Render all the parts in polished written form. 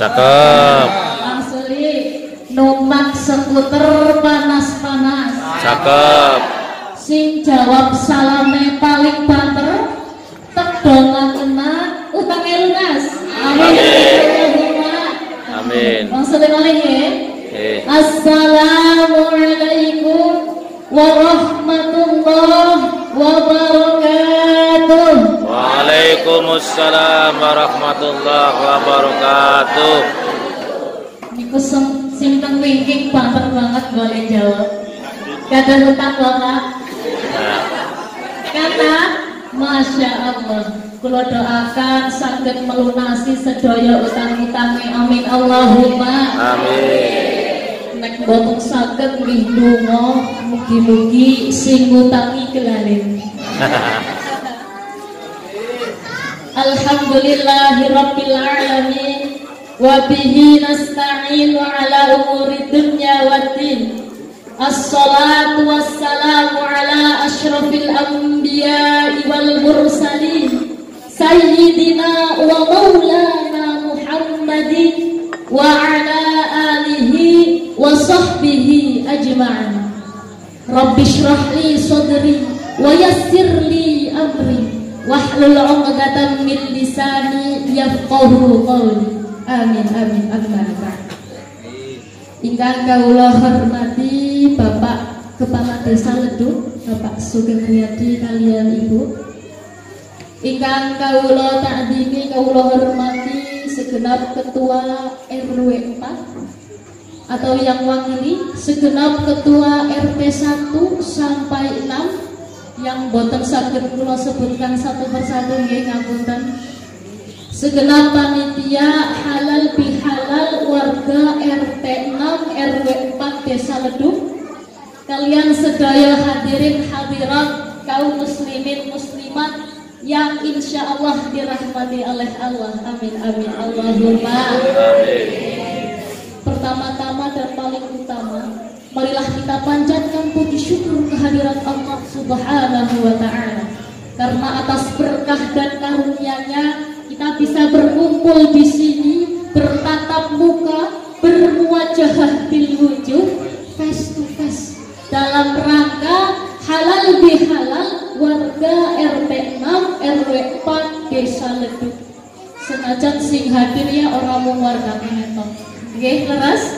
Cakep. Asli numpak skuter panas-panas. Cakep. Sing jawab salame paling banter, tedongan kena utangnya lunas. Amin. Amin. Maksudnya kali ya. Assalamualaikum warahmatullahi wabarakatuh. Waalaikumsalam warahmatullahi wabarakatuh. Niku sing teng wingking banter banget boleh jawab. Kadang utang Bapak. Kata Masya Allah, kula doakan saged melunasi sedaya utang-utange. Amin Allahumma Amin. Nek boten saged nggih donga mugi-mugi sing ngutangi kelalen. Alhamdulillahirabbil alamin wa bihi nasta'inu ala umuri dunya waddin. Assalatu wassalamu ala asyrafil anbiya'i wal mursalin sayyidina wa maulana Muhammadin wa ala alihi wa sahbihi ajma'in. Rabbi shrah li sadri wa yassir li amri wahlul 'uqdatam min lisani yafqahu qawli. Amin amin amma ba'd. Ingkang kawula hormati Bapak Kepala Desa Leduk, Bapak Sugeng Riyadi kalian Ibu. Ingkang kawula takdimi, kawula hormati segenap Ketua RW 4 atau yang wakili, segenap Ketua RT 1 sampai 6 yang boten saged kula sebutkan satu persatu nggih ngapunten. Segenap panitia halal bihalal warga RT 6 RW 4 Desa Leduk, kalian sedaya hadirin hadirat kaum muslimin muslimat yang insya Allah dirahmati oleh Allah. Amin amin Allahumma amin. Pertama-tama dan paling utama, marilah kita panjatkan puji syukur kehadirat Allah Subhanahu wa ta'ala, karena atas berkah dan karunia-Nya kita bisa berkumpul di sini, bertatap muka, bermuwajahah bil wujuh, face to face, dalam rangka halal bihalal warga RT 6 RW 4 Desa Leduk. Senajan sing hadirnya orang mung warga keneton. Nggih, leres?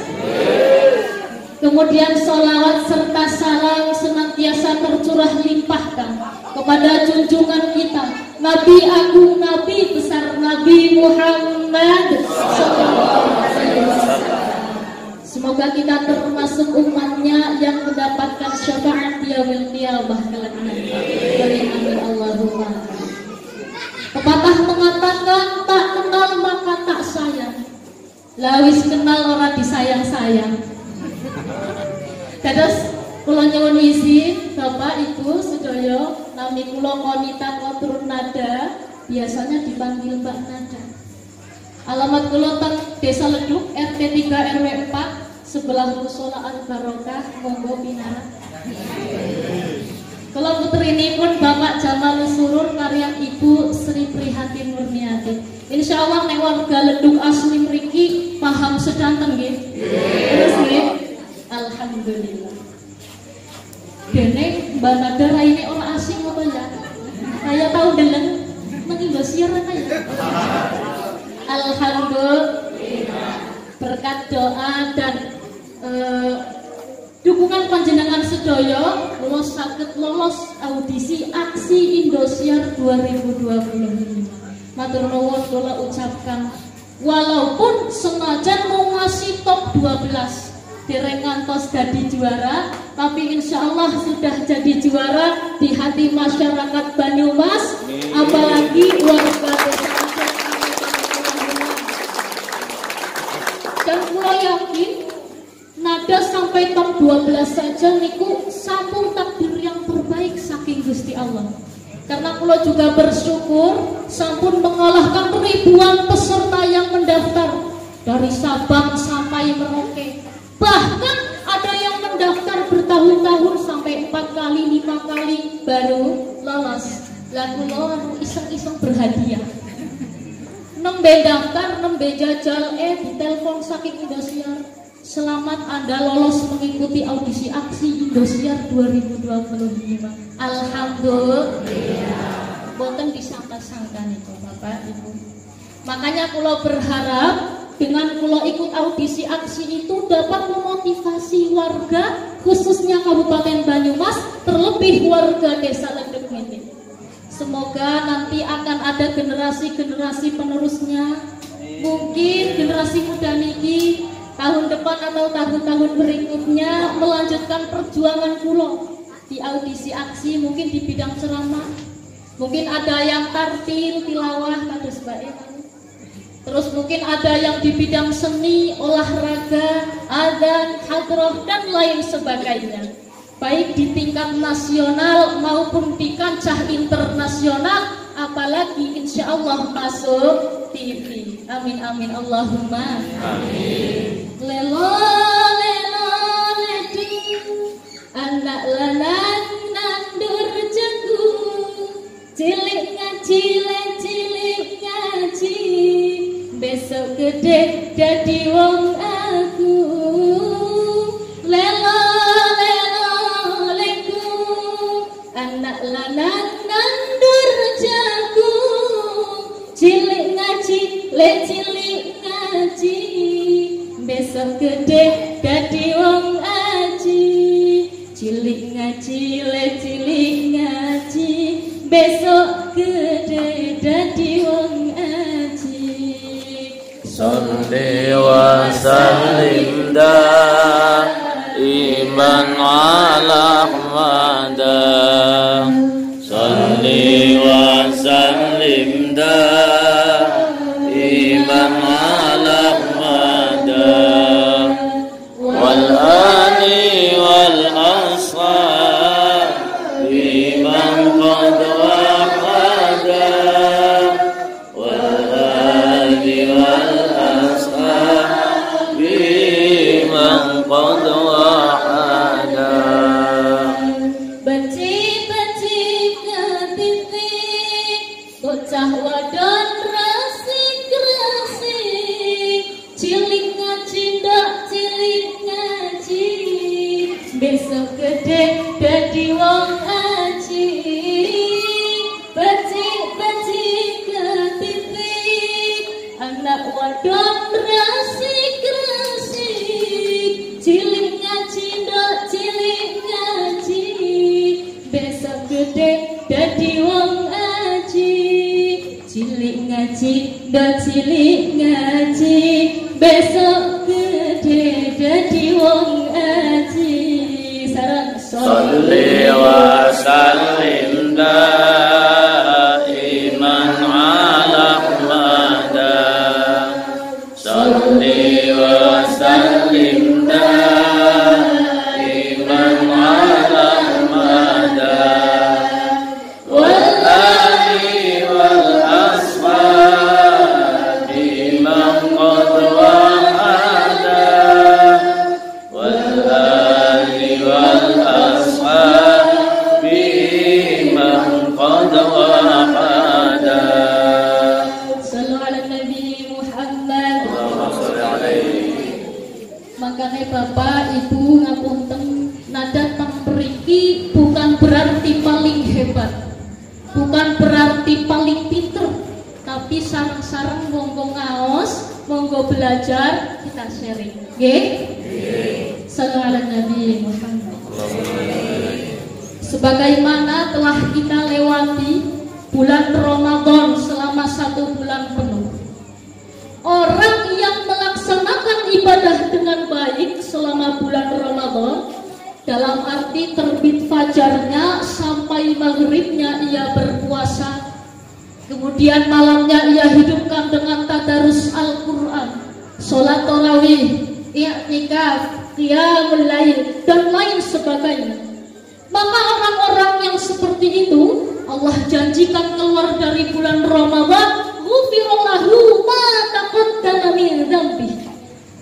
Kemudian sholawat serta salam senantiasa tercurah limpahkan kepada junjungan kita Nabi Agung, Nabi besar, Nabi Muhammad SAW. Semoga kita termasuk umatnya yang mendapatkan syafaat yaumil qiyamah kelak nanti. Amin Allahumma. Pepatah mengatakan tak kenal maka tak sayang. Lawis kenal ora disayang-sayang. Dados kula nyuwun izin Bapak Ibu sedaya, nami kula Konita Kotur Nada, biasanya dipanggil Mbak Nada. Alamat kula teng Desa Leduk RT 3 RW 4 sebelah Mushola Al Barokah, monggo pinarak. Kula putrini pun Bapak Jamal Surur karya Ibu Sri Prihatin Murniati. Insyaallah nek warga Leduk asli mriki paham sedanten nggih. Terus nggih. Alhamdulillah. Dene Mbak Nada raine ora asing apa ya? Saya tahu deleng nang Indosiar ya. Alhamdulillah. Berkat doa dan dukungan panjenengan sedaya kula saged lolos audisi aksi Indosiar 2025. Matur nuwun kula ucapkan, walaupun senajan mau ngasih top 12 dereng ngantos dadi juara, tapi insya Allah sudah jadi juara di hati masyarakat Banyumas, apalagi warga desa. Dan kula yakin Nada sampai top 12 saja niku sampun takdir yang terbaik saking Gusti Allah. Karena kula juga bersyukur sampun mengalahkan ribuan peserta yang mendaftar dari Sabang sampai Merauke. Bahkan ada yang mendaftar bertahun-tahun sampai 4 kali 5 kali baru lolos. Lah kula iseng-iseng berhadiah. nembe daftar, nembe jajal, ditelepon saking Indosiar. Selamat Anda lolos mengikuti audisi aksi Indosiar 2025. Alhamdulillah. Boten disangka-sangka nih Bapak Ibu. Makanya kula berharap dengan kula ikut audisi aksi itu dapat memotivasi warga khususnya Kabupaten Banyumas, terlebih warga Desa Ledek Mete. Semoga nanti akan ada generasi-generasi penerusnya. Mungkin generasi muda niki tahun depan atau tahun-tahun berikutnya melanjutkan perjuangan kula di audisi aksi, mungkin di bidang ceramah, mungkin ada yang tartil, tilawah, kados bae. Terus mungkin ada yang di bidang seni, olahraga, adzan, hadroh dan lain sebagainya. Baik di tingkat nasional maupun di kancah internasional, apalagi insya Allah masuk TV. Amin amin Allahumma amin. Lelo lelo ledu anak lanang nandur jagu, cilik ngaji cilik ngaji, besok gede jadi wong aku. Lelo lelo leku anak lanang nandur jagu, cilik ngaji cilik ngaji, besok gede jadi wong aji. Cilik ngaji cilik ngaji, besok gede jadi wong aji. Salli wa sallim daiman ala Ahmada. Salli wa sallim daiman ala Ahmada. Wal ali wal ashabi man qad wahada. Wal ali wal ashabi man qad wahada. Benci-benci ketitik, bocah wadon rasik-rasik, cilik ngaji ndak cilik ngaji, besok gede dadi wong aji. Benci-benci ketitik, anak wadon rasik-rasik, cilik ngaji ndak cilik ngaji, besok gede dadi wong aji. Cilik ngaji ndak cilik ngaji, besok gede dadi wong aji. Sarang Salli wa sallim daiman ala Ahmada. Salli wa sallim daiman ala Ahmada. Wal ali wal ashabi man qad wahada. Wal ali wal ashabi man qad wahada. Sallu ala Nabi Muhammad. Allahumma sholli alaihi. Makanya Bapak Ibu ngapunten, nada teng mriki bukan berarti paling hebat, bukan berarti paling pinter, tapi sareng-sareng monggo ngaos, monggo belajar, kita sharing. Nggih? Sallu ala Nabi Muhammad. Sebagaimana telah kita lewati bulan Ramadan selama 1 bulan penuh, orang yang melaksanakan ibadah dengan baik selama bulan Ramadan, dalam arti terbit fajarnya sampai maghribnya ia berpuasa, kemudian malamnya ia hidupkan dengan tadarus Al-Quran, sholat tarawih, i'tikaf, qiyamul lail, dan lain sebagainya. Maka orang-orang yang seperti itu Allah janjikan keluar dari bulan Ramadan, ghufirallahu ma taqaddama min dzambi,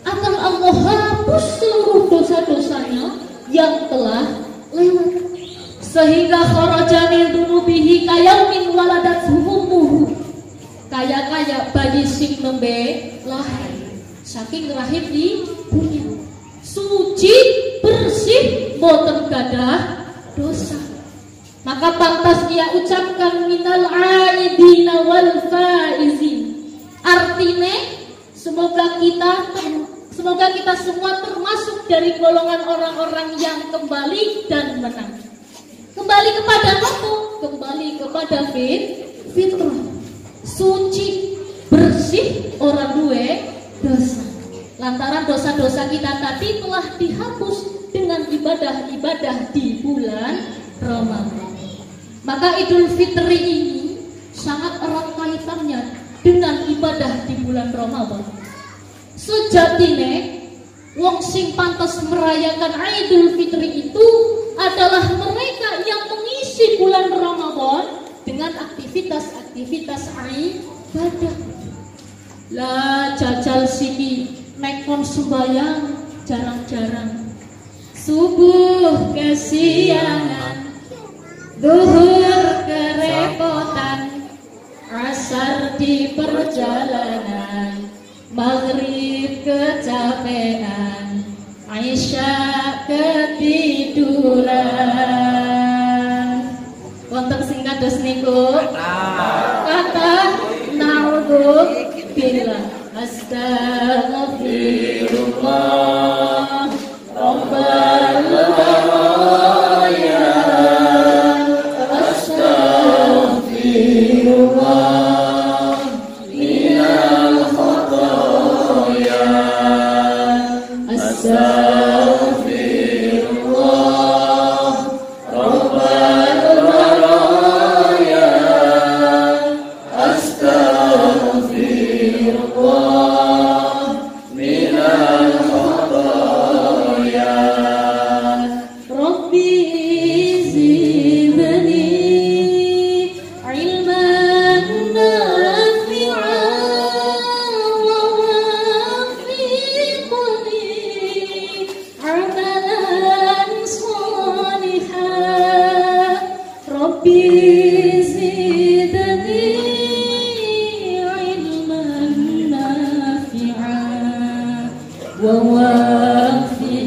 akan Allah hapus seluruh dosa-dosanya yang telah lewat, sehingga kharaja min dunubihi kayaumin waladat ummuhu, kayak bayi lahir, saking rahim ibunya. Suci, bersih, boten gadah dosa. Maka pantas dia ucapkan minal aidina wal faizin. Artinya semoga kita semua termasuk dari golongan orang-orang yang kembali dan menang. Kembali kepada apa? Kembali kepada fitrah. Suci, bersih, orang duwe dosa. Lantaran dosa-dosa kita tadi telah dihapus dengan ibadah-ibadah di bulan Ramadan. Maka Idul Fitri ini sangat erat kaitannya dengan ibadah di bulan Ramadan. Sejatine wong sing pantas merayakan Idul Fitri itu adalah mereka yang mengisi bulan Ramadan dengan aktivitas-aktivitas ibadah. Lah jajal siki nekon sembayang jarang-jarang, subuh kesiangan, zuhur kerepotan, asar di perjalanan, maghrib kecapean, Isya ketiduran. Wonten sing kados niku kata naudzu billah. Astaghfirullah Rabbal baraya, astaghfirullah minal khataya, astaghfirullah Rabbal baraya, astaghfirullah minal khataya. Rabbi zidni ilman nafi'an wa wafiqni amalan salihan. Rabbi zidni ilman nafi'an wa wafiqni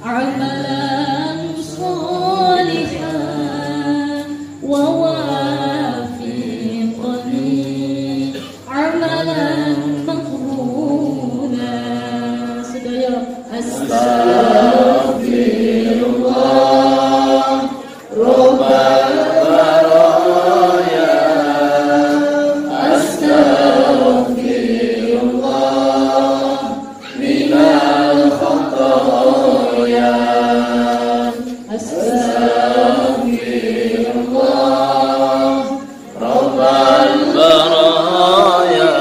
amalan salihan wa wafiqni amalan maqbula. Sedaya astaghfirullah Rabbal baraya, astaghfirullah minal khataya, astaghfirullah Rabbal baraya,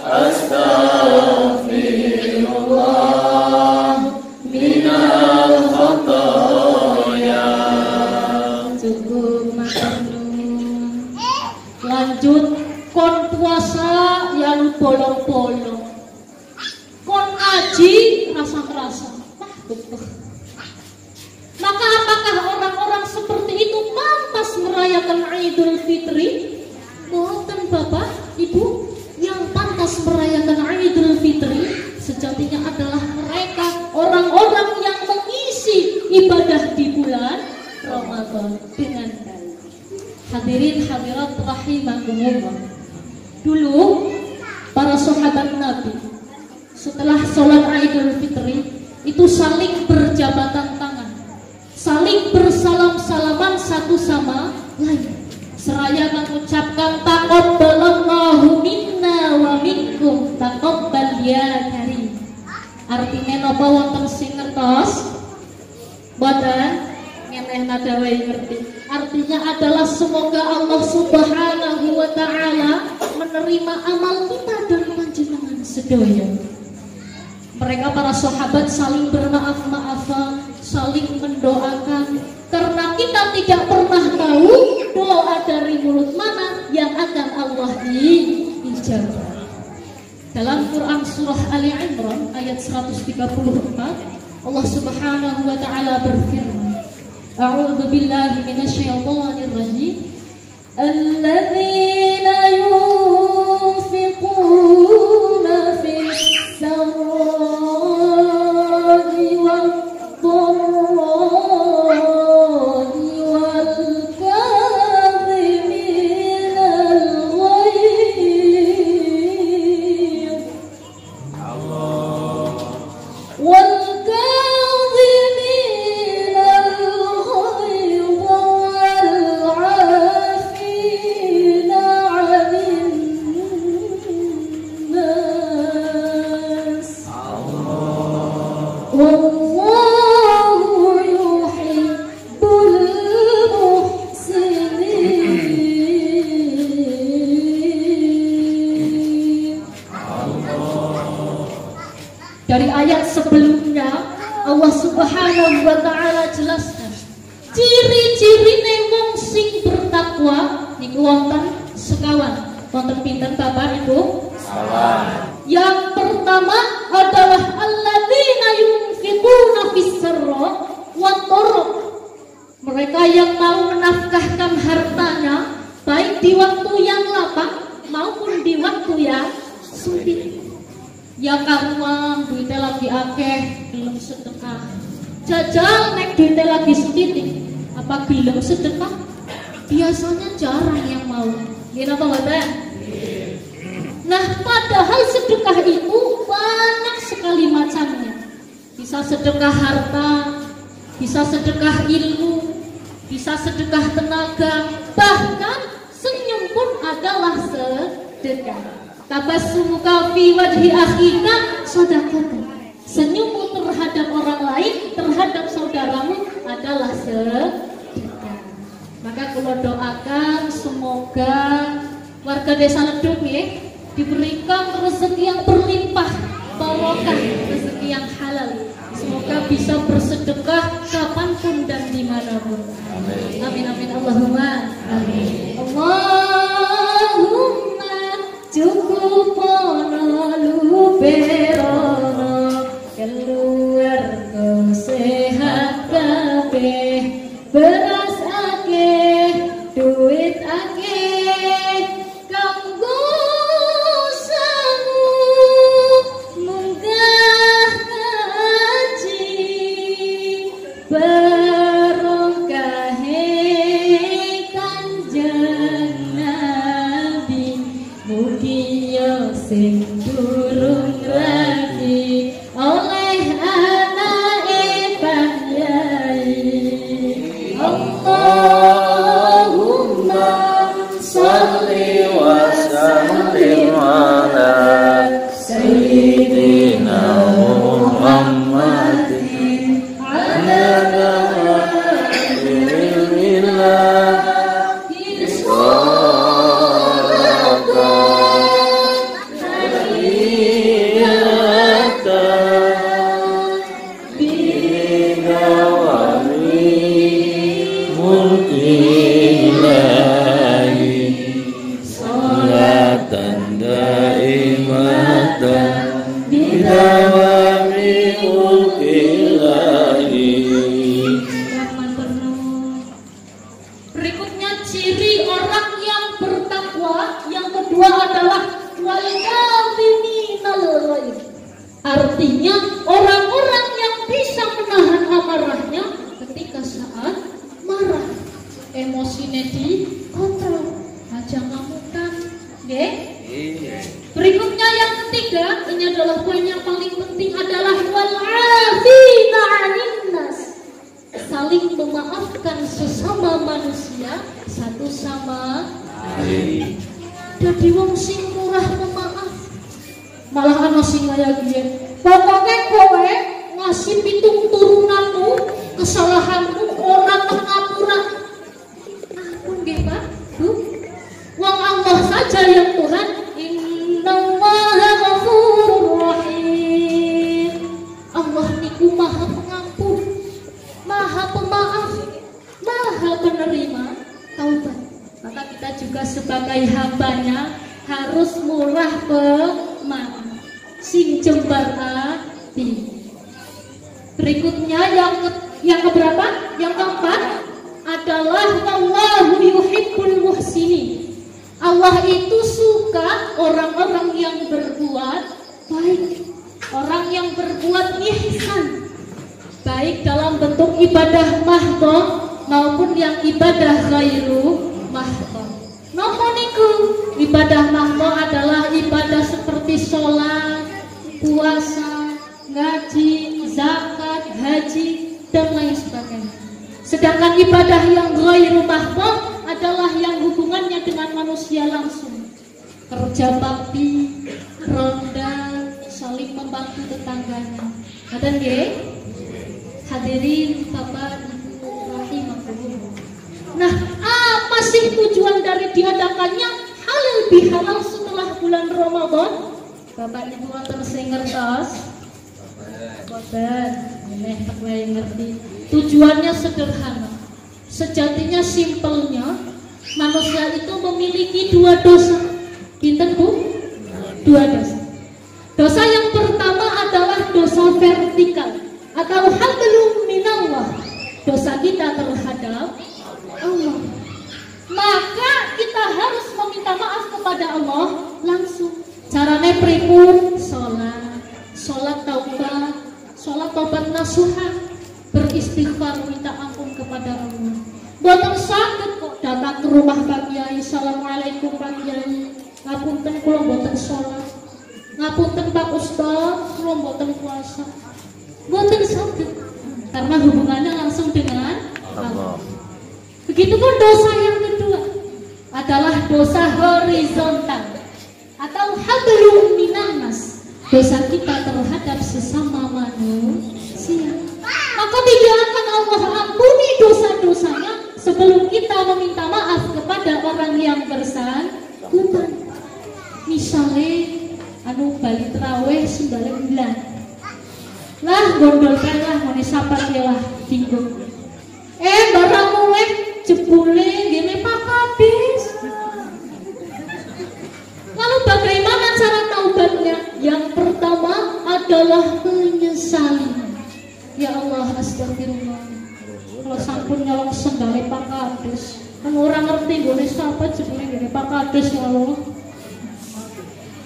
astaghfirullah minal khataya. Cukup makan dulu. Lanjut kon puasa yang bolong-bolong, kon ngaji rasa-rasa. Maka apakah orang-orang seperti itu pantas merayakan Idul Fitri? Boten Bapak, Ibu. Yang pantas merayakan Idul Fitri sejatinya adalah mereka orang-orang yang mengisi ibadah di bulan Ramadan dengan baik. Hadirin hadirat rahimakumullah. Dulu para sahabat Nabi setelah sholat Idul Fitri itu saling berjabatan tangan, saling bersalam-salaman satu sama lain, seraya mengucapkan taqabbalallahu minna wa minkum taqabbal ya karim. Artinya napa wonten sing ngertos? Boten ngeneh nada wae ngerti. Artinya adalah semoga Allah Subhanahu wa taala menerima amal kita dan panjenengan sedaya. Mereka para sahabat saling bermaaf-maafan, saling mendoakan, karena kita tidak pernah tahu doa dari mulut mana yang akan Allah ijabah. Dalam Quran surah Ali Imran ayat 134, Allah Subhanahu wa taala berfirman, A'udzu billahi minasyaitonir rajim. Alladzina ayat sebelumnya Allah Subhanahu wa taala jelaskan ciri-cirine wong sing bertakwa niku wonten sekawan. Wonten pinten Bapak Ibu? Yang pertama adalah alladzina yunfiquna fis-sirra wa dharra. Mereka yang mau menafkahkan hartanya baik di waktu yang lapang maupun di waktu yang sulit. Ya karuang duitnya lagi akeh belum sedekah. Jajal nek duitnya lagi sedikit apa belum sedekah? Biasanya jarang yang mau. Gini apa Bapak? Nah, padahal sedekah itu banyak sekali macamnya. Bisa sedekah harta, bisa sedekah ilmu, bisa sedekah tenaga, bahkan senyum pun adalah sedekah. Tabassumuka fi wajhi akhika sedekah. Senyummu terhadap orang lain, terhadap saudaramu adalah sedekah. Maka kalau doakan semoga warga desa Leduk diberikan rezeki yang berlimpah, barokah, rezeki yang halal. Semoga bisa bersedekah kapanpun dan dimanapun. Amin amin Allahumma amin. Allahumma cukupono luberono keluarga sehat kabeh beras akeh duit akeh kanggo sangu munggah ngaji barokahe kanjeng Nabi mugi yo sing durung rabi oleh anake Yai. Allahumma Salli wa sallim ala Sayyidina Muhammadin ala Rasulillah Berikutnya ciri orang yang bertakwa yang kedua adalah wal kadhiminal ghaidh. Artinya orang-orang yang bisa menahan amarahnya ketika saat marah. Emosinya dikontrol, aja ngamukan, nggih? Berikutnya yang ketiga, ini adalah poin yang paling penting adalah wal 'afina 'anil nas. Saling memaafkan sesama manusia satu sama lain. Jadi wong sing murah pemaaf. Malah ana sing kaya piye? Pokoke kowe ngasih pitung turunanmu, kesalahanmu ora teng ngapura. Ampun nggih, Pak. Bu. Wong Allah saja yang Tuhan. Innallaha ghafurur rahim. Allah niku Maha Pengampun, Maha Pemaaf, Maha Penerima taubat. Maka kita juga sebagai hambanya harus murah pemaaf, sing jembar hati. Berikutnya yang keberapa? Yang keempat adalah wallahu yuhibbul muhsinin. Allah itu suka orang-orang yang berbuat baik, orang yang berbuat ihsan, baik dalam bentuk ibadah mahdhah maupun yang ibadah ghairu mahdhah. Napa niku? Ibadah mahdhah adalah ibadah seperti sholat, puasa, ngaji, zakat, haji dan lain sebagainya. Sedangkan ibadah yang ghairu mahdhah adalah yang hubungannya dengan manusia langsung. Kerja bakti, ronda, saling membantu tetangganya. Ada nggih? Hadirin Bapak Ibu rahimakumullah. Nah, apa sih tujuan dari diadakannya halal bihalal setelah bulan Ramadan? Bapak Ibu wonten sing ngertos? Boten, ini tak yang ngerti. Tujuannya sederhana. Sejatinya simpelnya manusia itu memiliki dua dosa. Pinten Bu? Dua dosa. Dosa yang pertama adalah dosa vertikal atau hablum minallah. Dosa kita terhadap Allah. Maka kita harus meminta maaf kepada Allah langsung. Caranya pripun? Sholat taubat nasuha, beristighfar minta ampun kepada Allah. Boten saged kok datang ke rumah Pak Kiai, assalamualaikum Pak Kiai, ngapunten kula boten sholat, ngapunten Pak Ustaz kula boten puasa. Boten saged karena hubungannya langsung dengan Allah. Begitupun dosa yang kedua adalah dosa horizontal atau hablum minannas, dosa kita terhadap sesama manusia. Maka tidak akan Allah ampuni dosa-dosanya sebelum kita meminta maaf kepada orang yang bersangkutan. Misalnya bali terawih 9 bulan lah gondol kalah moni sapat ya lah bingung barang mulai jebule gini Pak Kadis. Lalu bagaimana cara taubatnya? Yang pertama adalah menyesali. Ya Allah, astagfirullah. Kalau sampun nyolong sendale Pak Kadis, kan orang ngerti boleh siapa jebule gini Pak Kadis ya Allah.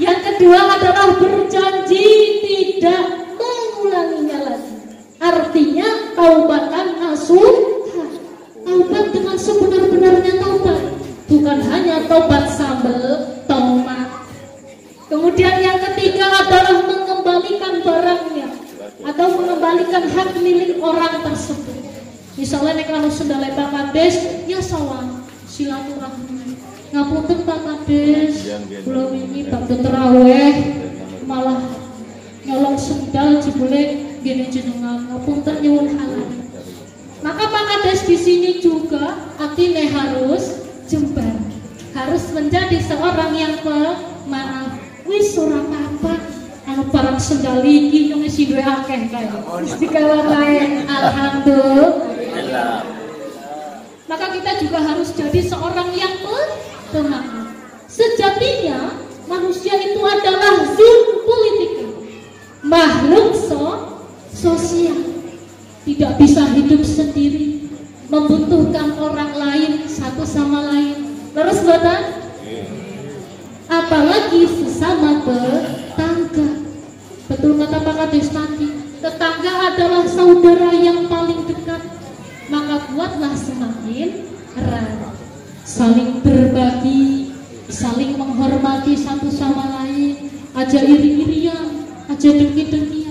Yang kedua adalah berjanji tidak mengulanginya lagi. Artinya taubatan nasuha. Taubat dengan sebenar-benarnya taubat, bukan hanya taubat sambel tomat. Kemudian yang ketiga adalah mengembalikan barangnya atau mengembalikan hak milik orang tersebut. Misalnya nek anu sendale Pak Kades, ya sawan silaturahmi. Ngapunten Pak Kades, kula wingi bakda tarawih malah nyolong sendal jebule gene jenengan. Ngapunten nyuwun halal. Maka Pak Kades di sini juga artinya harus jembar, harus menjadi seorang yang pemaaf. Wis ora apa, anu barang sendali iki nyong isi duwe akeh kae. Wis dikawal kae, alhamdulillah. Maka kita juga harus jadi seorang yang pemaaf. Sejatinya manusia itu adalah zul politik, makhluk sosial. Tidak bisa hidup sendiri, membutuhkan orang lain satu sama lain. Terus boten? Apalagi sesama tetangga. Betul kata Pak Kades tadi, tetangga adalah saudara yang paling dekat. Maka buatlah semakin erat, saling berbagi, saling menghormati satu sama lain. Aja iri-irian, aja dengki-dengkian.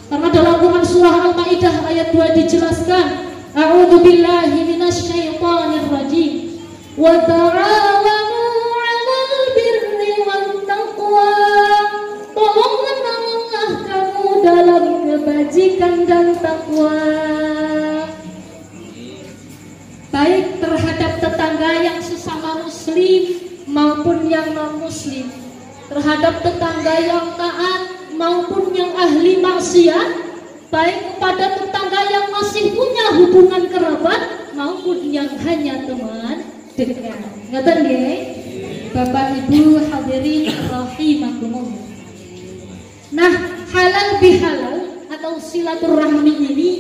Karena dalam Quran surah Al-Maidah ayat 2 dijelaskan, a'udzubillahi minasyaitonir rajim. Wa ta'awanu 'alal birri wat taqwa. Tolonglah kamu dalam kebajikan dan takwa. Baik terhadap tetangga yang sesama muslim maupun yang non muslim, terhadap tetangga yang taat maupun yang ahli maksiat, baik kepada tetangga yang masih punya hubungan kerabat maupun yang hanya teman dekat. Ngoten nggih, Bapak Ibu hadirin rahimakumullah. Nah, halal bihalal atau silaturahmi ini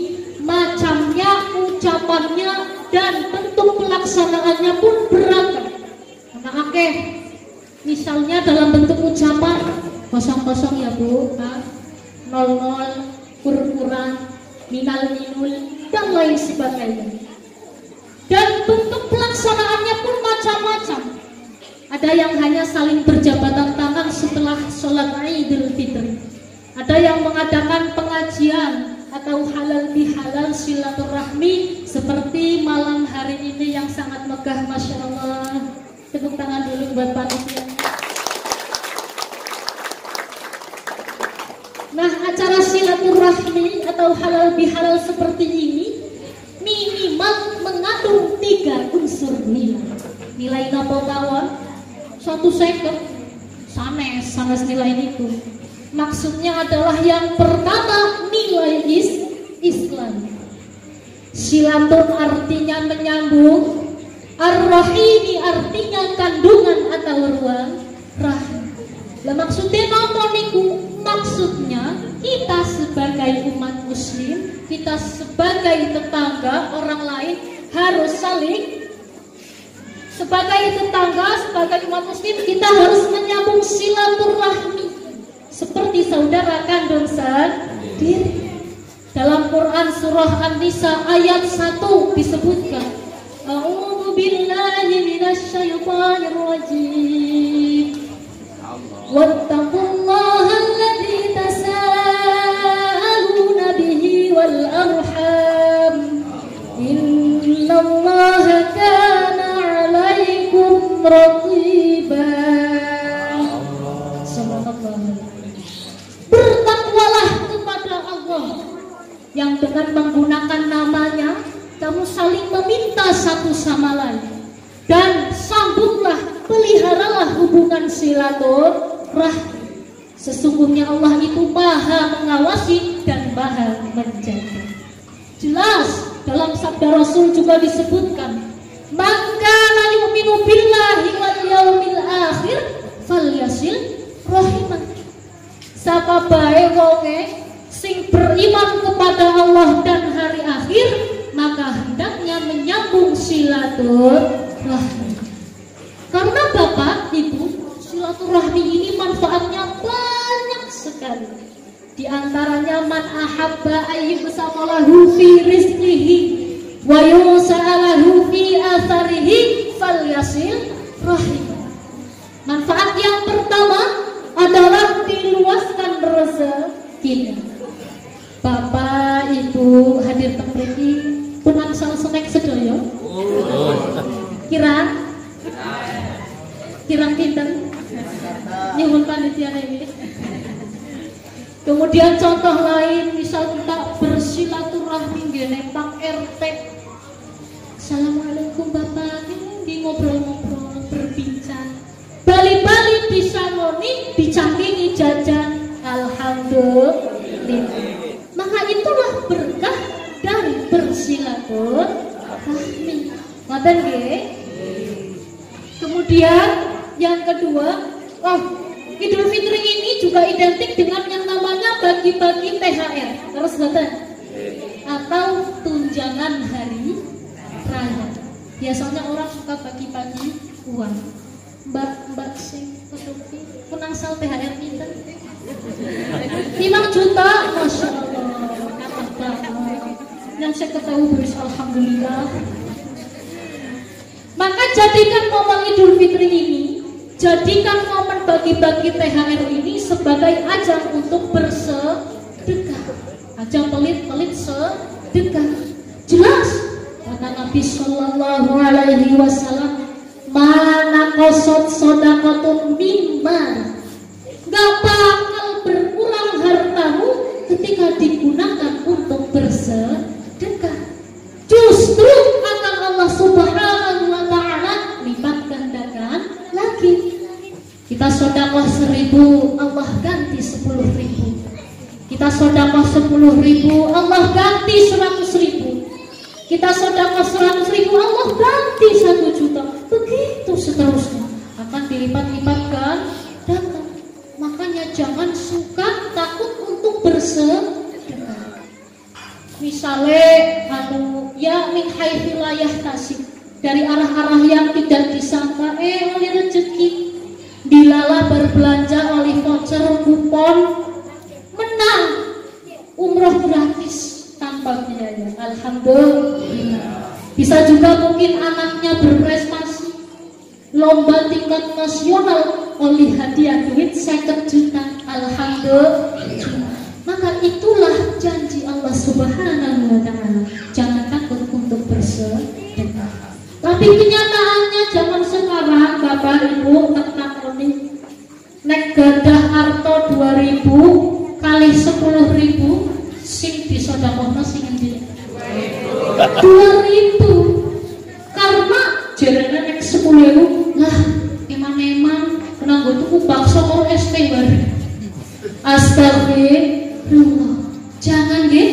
macamnya, ucapannya dan bentuk pelaksanaannya pun beragam. Karena akeh. Misalnya dalam bentuk ucapan kosong-kosong ya Bu, 00, kur-kuran, minal-minul, dan lain sebagainya. Dan bentuk pelaksanaannya pun macam-macam. Ada yang hanya saling berjabatan tangan setelah sholat Idul Fitri. Ada yang mengadakan pengajian atau halal bihalal silaturahmi seperti malam hari ini yang sangat megah, Masya Allah. Tepuk tangan dulu buat panitia. Nah, acara silaturahmi atau halal bihalal seperti ini minimal mengandung 3 unsur nilai. Nilai napa mawon? 1 second sanes nilai itu. Maksudnya adalah yang pertama nilai Islam. Silatun artinya menyambung, ar-rahimi artinya kandungan atau ruang rahim. Lah maksudnya apa niku? Maksudnya kita sebagai umat muslim, kita sebagai tetangga orang lain harus saling, sebagai tetangga, sebagai umat muslim kita harus menyambung silaturahmi seperti saudara kandung sendiri. Dalam Quran surah An-Nisa ayat 1 disebutkan, A'udzu billahi minasyaitonir rajim. Wattaqullaha alladzi tasaaluna bihi wal arham. Innallaha kana 'alaikum raqiba. Subhanallah. Bertakwalah kepada Allah yang dengan menggunakan namanya kamu saling meminta satu sama lain, dan sambunglah, peliharalah hubungan silaturahmi. Sesungguhnya Allah itu maha mengawasi dan maha menjaga. Jelas dalam sabda Rasul juga disebutkan, man kana yu'minu billahi wal yaumil akhir falyasil rahimah. Sapa bae wonge sing beriman kepada Allah dan hari akhir, maka hendaknya menyambung silaturahmi. Karena Bapak Ibu, silaturahmi ini manfaatnya banyak sekali. Di antaranya man ahabba ayyusamalahu fi rizqihi wa yusa'alahu fi atharihi falyasil rahim. Manfaat yang pertama adalah diluaskan rezekinya. Bapak Ibu hadir temriki pun angsal senek sedaya. Kirang pinten nyuwun panitia ini. Kemudian contoh lain, misal kita bersilaturahmi ngene Pak RT. Assalamualaikum Bapak, ini ngobrol-ngobrol, berbincang. Bali-bali disangoni, dicangkingi jajan, alhamdulillah. Maka itulah berkah dari bersilaturahmi. Ngoten nggih? Kemudian yang kedua, Idul Fitri ini juga identik dengan yang namanya bagi-bagi THR, terus ngoten, atau tunjangan hari raya. Biasanya orang suka bagi-bagi uang. Mbak sing kesuki penangsal THR pinten? 5 juta, masya Allah. Yang saya ketahui beris alhamdulillah. Maka jadikan momen Idul Fitri ini, jadikan momen bagi-bagi THR ini sebagai ajang untuk bersedekah, ajang pelit-pelit sedekah. Jelas kata Nabi Sallallahu Alaihi Wasallam, mana kosot sodakotun mimma, gak bakal berkurang hartamu ketika digunakan untuk bersedekah. Justru akan Allah Subhanahu wa Ta'ala lipat gandakan lagi. Kita sedekah 1.000, Allah ganti 10.000. Kita sedekah 10.000, Allah ganti 100.000. Kita sedekah 100.000, Allah ganti 1 juta. Begitu seterusnya akan dilipat-lipatkan datang. Makanya jangan suka takut untuk bersedekah. Misalnya ya min haitsu la yahtasib, dari arah-arah yang tidak disangka, oleh rezeki dilala berbelanja oleh voucher kupon, menang umroh gratis tanpa biaya, alhamdulillah. Bisa juga mungkin anaknya berprestasi lomba tingkat nasional oleh hadiah duit 50 juta, alhamdulillah. Maka itulah janji Allah Subhanahu wa Ta'ala. Jangan takut untuk bersedekah. Tapi kenyataannya zaman sekarang Bapak Ibu takoni nek gadah harta 2.000 kali 10.000 sing disedekahno sing endi? 2.000. Karena jarene nek 10.000 lah emang kena nggo tuku bakso karo es teh bareng. Astagfirullah. Jangan nggih,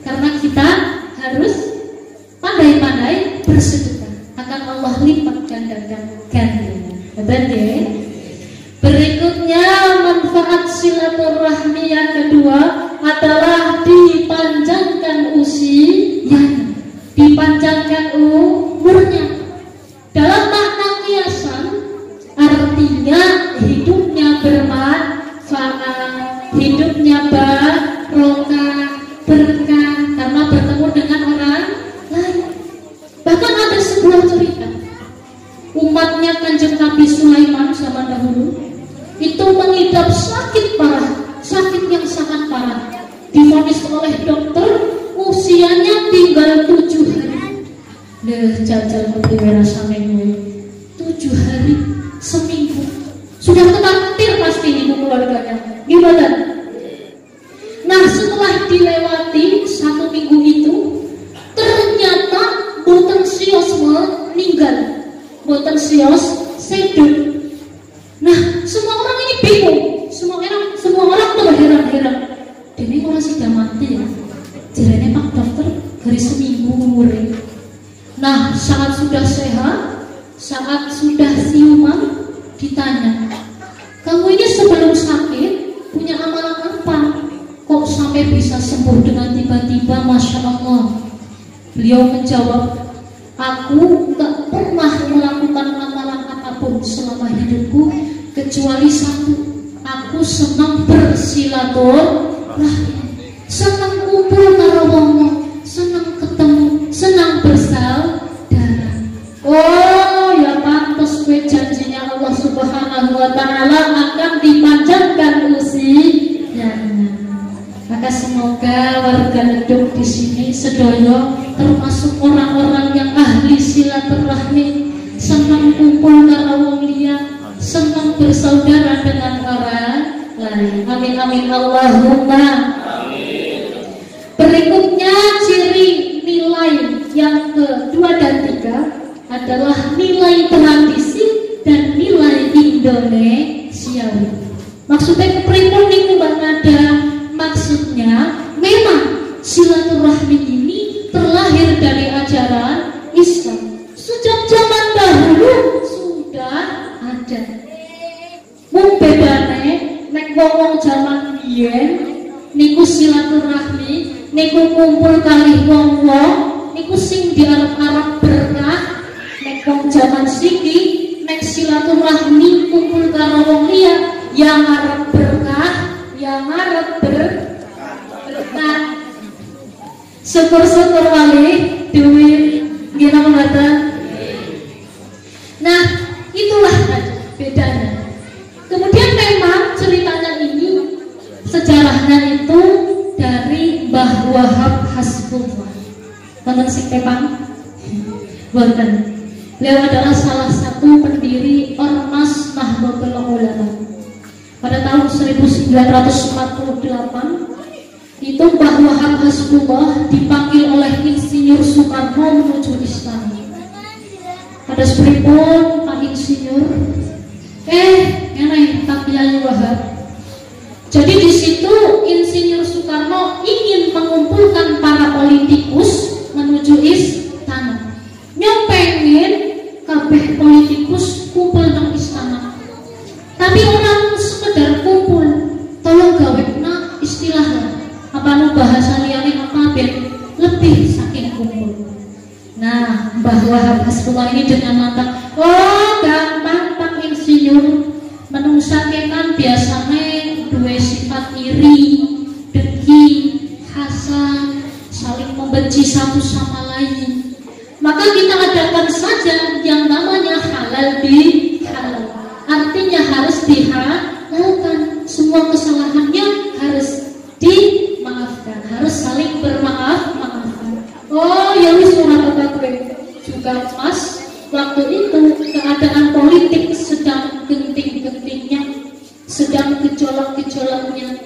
karena kita harus pandai-pandai bersedekah, akan Allah lipat gandakan gantinya. Betul ya? Berikutnya manfaat silaturahmi yang kedua adalah dipanjangkan usianya, dipanjangkan umurnya. Dalam makna kiasan artinya hidupnya bermanfaat, hidupnya barokah, berkah karena bertemu dengan orang lain. Bahkan ada sebuah cerita, umatnya Kanjeng Nabi Sulaiman zaman dahulu itu mengidap sakit parah, sakit yang sangat parah. Divonis oleh dokter usianya tinggal 7 hari. Jajal berdiwera sampai 7 hari, seminggu. Sudah ketakutir pasti ibu keluarganya. Gimana? Nah, setelah dilewati 1 minggu itu, ternyata boten sios meninggal, boten sios sedut. Nah, semua orang ini bingung, semua orang tuh heran-heran. Ini kalau sudah mati ya, jarane Pak Dokter dari seminggu umurnya. Nah, saat sudah sehat, saat sudah siuman, ditanya, kamu ini sebelum sakit punya amalan apa? Kok sampai bisa sembuh dengan tiba-tiba? Masya Allah. Beliau menjawab, aku gak pernah melakukan amalan apapun selama hidupku kecuali satu, aku senang bersilaturahmi, senang kumpul karo wong, senang ketemu, senang bersaudara. Oh ya pantas gue janjinya Allah Subhanahu wa Ta'ala akan dipanjangkan usianya. Maka semoga warga Ledok di sini sedoyo termasuk orang-orang yang ahli silaturahmi, senang kumpul karo wong liya, senang bersaudara dengan orang lain. Amin amin Allahumma amin. Berikutnya ciri nilai yang kedua dan tiga adalah nilai tradisi dan nilai Indonesia. Maksudnya kepripun niku Mbak Nada? Maksudnya memang silaturahmi ini terlahir dari ajaran Islam. Sejak zaman dahulu sudah ada. Mung bedane nek wong zaman biyen niku silaturahmi, niku kumpul kalih wong-wong, niku sing diarep-arep berkah. Nek wong zaman siki nek silaturahmi kumpul karo wong liya yang arep berkah, yang arep berkah. Syukur-syukur wali duit gila mengatakan. Nah, itulah bedanya. Kemudian memang ceritanya ini, sejarahnya itu dari Mbah Wahab Hasbullah. Wonten sing pepang? Wonten. Beliau adalah salah satu pendiri Ormas Nahdlatul Ulama. Pada tahun 1948 itu Mbah Wahab Hasbullah dipanggil oleh Insinyur Soekarno menuju istana. Pada sepripun Pak Insinyur, ngene Pak Kyai Wahab. Jadi di situ Insinyur Soekarno ingin mengumpulkan para politikus menuju istana. Nyopengin kabeh politikus kumpul nang istana. Tapi orang sekedar kumpul, tolong gawekna istilahnya. Apa nu bahasa liyane apa ben lebih saking kumpul. Nah, Mbah Wahab Hasbullah ini dengan mantap, oh gampang Pak Insinyur, menungsa kan biasanya dua sifat iri, dengki, hasad, saling membenci satu sama lain. Maka kita adakan saja yang namanya halal bihalal. Artinya harus dihalalkan, semua kesalahannya harus dimaafkan, harus saling bermaaf-maafan. Oh ya wis ora apa-apa juga Mas, waktu itu keadaan politik sedang genting-gentingnya, sedang gejolak-gejolaknya.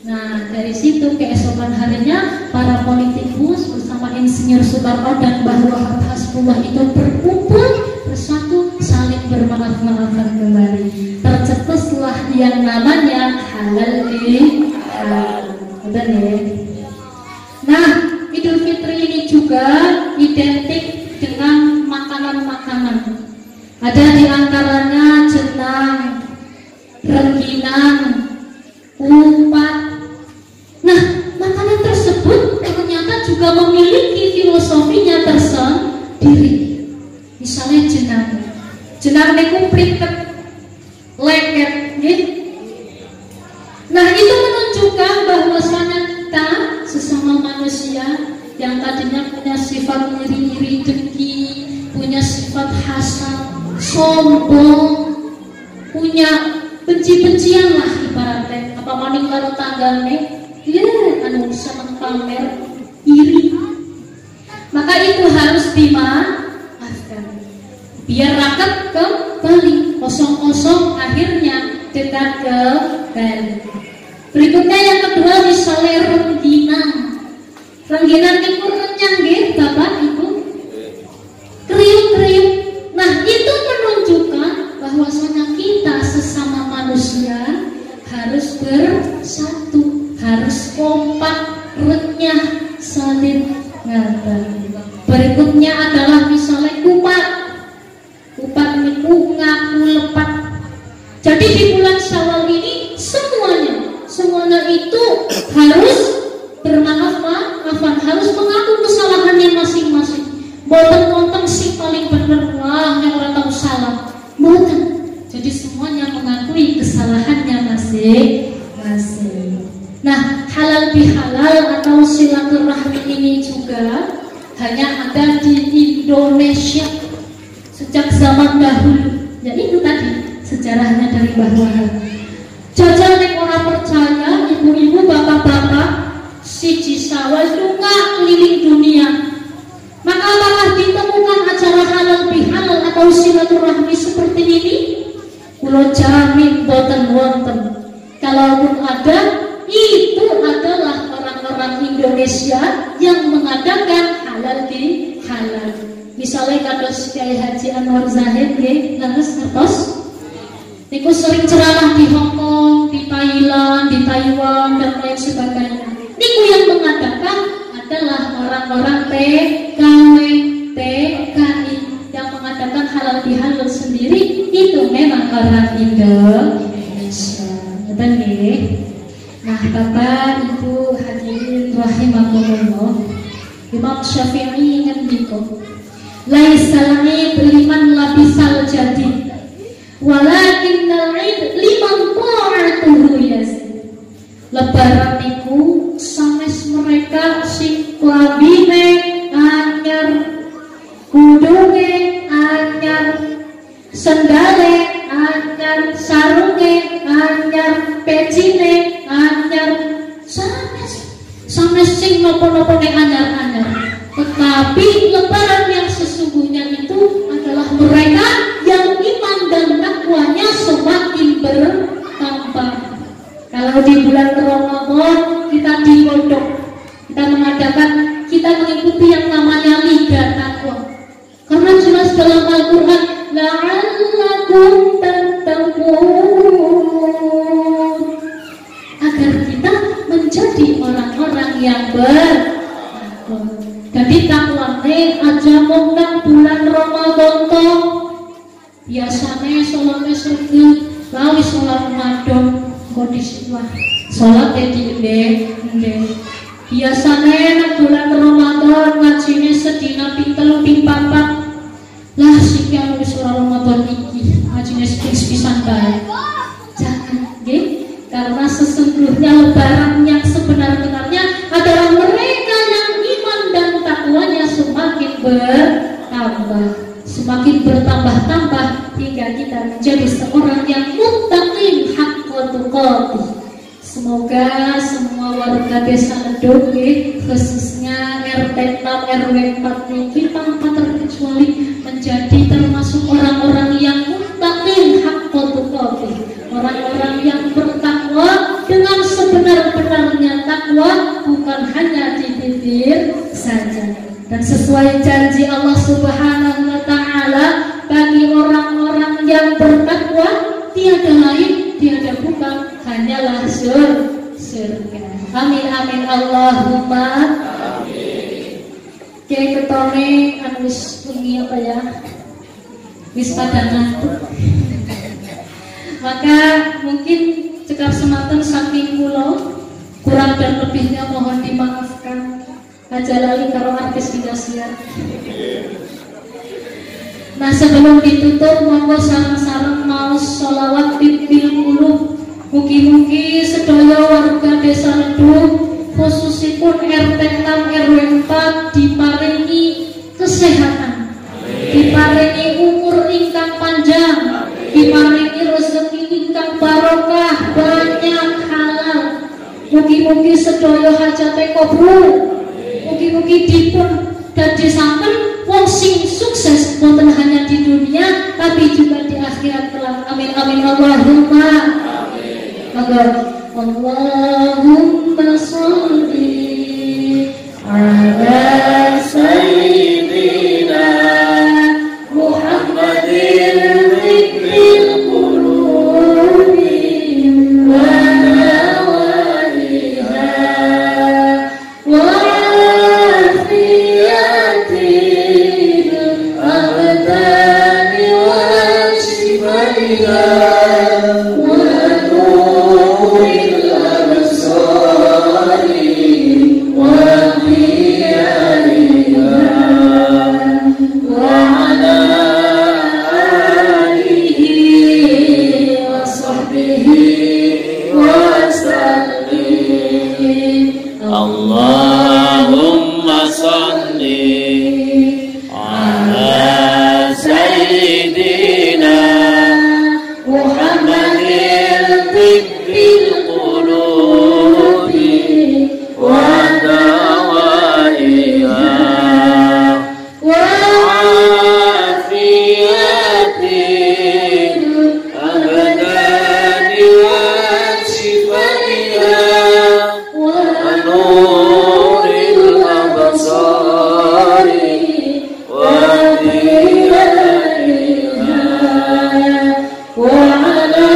Nah, dari situ keesokan harinya para politikus bersama Insinyur Soekarno dan Mbah Wahab Hasbullah itu berkumpul bersatu, saling bermaaf-maafan kembali. Tercetuslah yang namanya halal bihalal. ya. Nah, Idul Fitri ini juga identik dengan makanan-makanan. Ada di antaranya jenang, rengginang, umpat. Nah, makanan tersebut ternyata juga memiliki filosofinya tersendiri. Misalnya jenang niku priket, leket, gitu. Nah, itu menunjukkan bahwasanya kita sesama manusia yang tadinya punya sifat iri-iri dengki, punya sifat hasad, sombong, punya benci-bencian lah ibaratnya. Apa maning karo tanggane, ya anu seneng pamer, iri. Maka itu harus dimaafkan. Biar raket kembali, kosong-kosong akhirnya dekat kembali. Berikutnya yang kedua misalnya rengginang. Rengginang itu renyah nggih, Bapak Ibu. Kriuk-kriuk. Nah, itu menunjukkan bahwasanya kita sesama manusia harus bersatu, harus kompak, renyah, saling ngaten. Berikutnya adalah misalnya kupat. Kupat itu ngaku lepat. Jadi di bulan Syawal ini semuanya itu harus bermaaf-maafan, harus mengaku kesalahannya masing-masing. Boten sih paling bener, wah yang orang tahu salah. Boten. Jadi semuanya mengakui kesalahannya masing-masing. Nah, halal bihalal atau silaturahmi ini juga hanya ada di Indonesia sejak zaman dahulu. Ya itu tadi sejarahnya dari Mbah Wahab. Jajal nek ora percaya, ibu-ibu, bapak-bapak, siji sawal itu keliling dunia. Maka apakah ditemukan acara halal bihalal atau silaturahmi seperti ini? Kulo jamin boten wonten. Kalaupun ada, itu adalah orang-orang Indonesia yang mengadakan halal bihalal. Misalnya kados Kyai Haji Anwar Zahid nggih, ngertos? Niku sering ceramah di Hong Kong, di Thailand, di Taiwan dan lain sebagainya. Niku yang mengadakan adalah orang-orang TKI yang mengadakan halal bihalal sendiri, itu memang orang Indonesia. Betul nggih? Nah, Bapak Ibu hadirin rahimakumullah, Imam Syafi'i ngendika, laisal id liman labisal jadi, walakinnal id liman ta'atuhu yasir. Lebaran niku sanes mereka sing klambine anyar, kudunge anyar, sendale anyar, sarunge anyar, pecine anyar, sanes sing nopo-nopone anyar-anyar. Tetapi lebaran yang sesungguhnya itu adalah mereka yang iman dan takwanya semakin bertambah. Kalau di bulan Ramadan kita digodok, kita mengikuti yang namanya Liga Takwa. Karena jelas dalam Al-Quran, la'allakum tattaqun, agar kita menjadi orang-orang yang bertakwa. Jadi takwane aja mongkang bulan Ramadan toh. Biasanya sholatnya sedih, lalu sholat Ramadan kodislah sholat di biasanya nak bulan Ramadan ngajinya sedina pintel pimpapat lah sekian sholat Ramadan iki ngajinya sepisan baik. Jangan, karena sesungguhnya lebaran yang sebenar-benarnya adalah mereka yang iman dan takwanya semakin bertambah, semakin bertambah-tambah hingga kita menjadi seorang yang muttaqin haqqa tuqatih. Semoga semua warga desa Ledok, khususnya RT 6 RW 4 ini tanpa terkecuali menjadi termasuk orang-orang yang muttaqin haqqa tuqatih, orang-orang yang bertakwa dengan sebenar-benarnya takwa, bukan hanya di bibir saja. Dan sesuai janji Allah Subhanahu wa Ta'ala, bagi orang-orang yang bertakwa tiada lain, tiada bukan, hanyalah surga. Amin amin Allahumma Amin. Kiai ketone wis wengi apa ya? Wis pada ngantuk. Maka mungkin cekap semanten saking kula kurang dan lebihnya mohon dimaafkan. Aja lali karo artis dikasihan. Nah sebelum ditutup monggo sareng-sareng maos sholawat pimpil qulub. Mugi-mugi sedaya warga desa Redup khususipun RT 6 RW 4 diparingi kesehatan, diparingi umur ingkang panjang, diparingi rezeki ingkang barokah, banyak halal. Mugi-mugi sedaya hajate kabul. Mugi-mugi dipun dadosaken wong sing sukses bukan hanya di dunia tapi juga di akhirat kelak. Amin amin Allahumma amin. Allahumma sholli ala sayyidina Muhammadin tibbil qulubi wa nawaiha wa afiyatil abdani wa shifaiha wa nuril absari wa diyariha wa ala alihi wa sahbihi wa sallim. Allahumma salli ala sayyidina Muhammadin tibbil qulubi wa dawaiha wa afiyatil abdani wa shifaiha wa nuril absari wa diyariha wa ala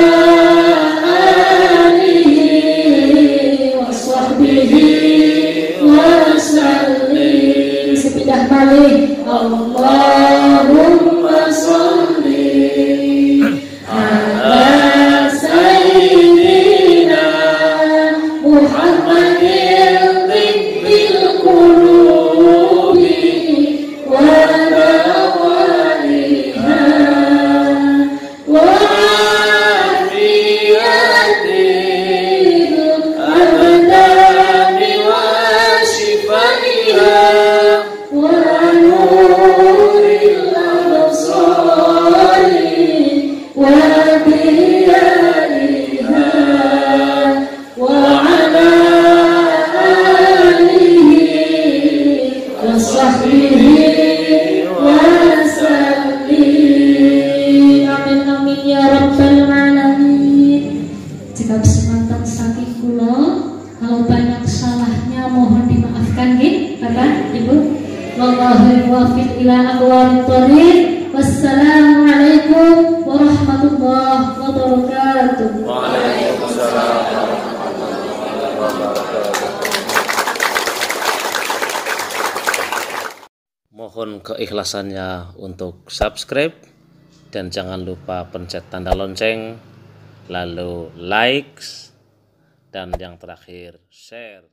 alihi wa sahbihi wa sallim. Sepidah malih Allahumma sholli ala sayyidina Muhammadin tibbil qulubi wa dawaiha wa afiyatil abdani wa shifaiha wa nuril absari wa diyariha wa ala alihi wa sahbihi wa sallim. Amin amin ya rabbal alamin. Jika semantan saking kula kalau banyak salahnya mohon dimaafkan nggih Bapak Ibu. Wallahu muwaffiq ila aqwamit thoriq. Wassalamualaikum warahmatullahi wabarakatuh. Waalaikumsalam warahmatullahi wabarakatuh. Mohon keikhlasannya untuk subscribe dan jangan lupa pencet tanda lonceng, lalu likes, dan yang terakhir share.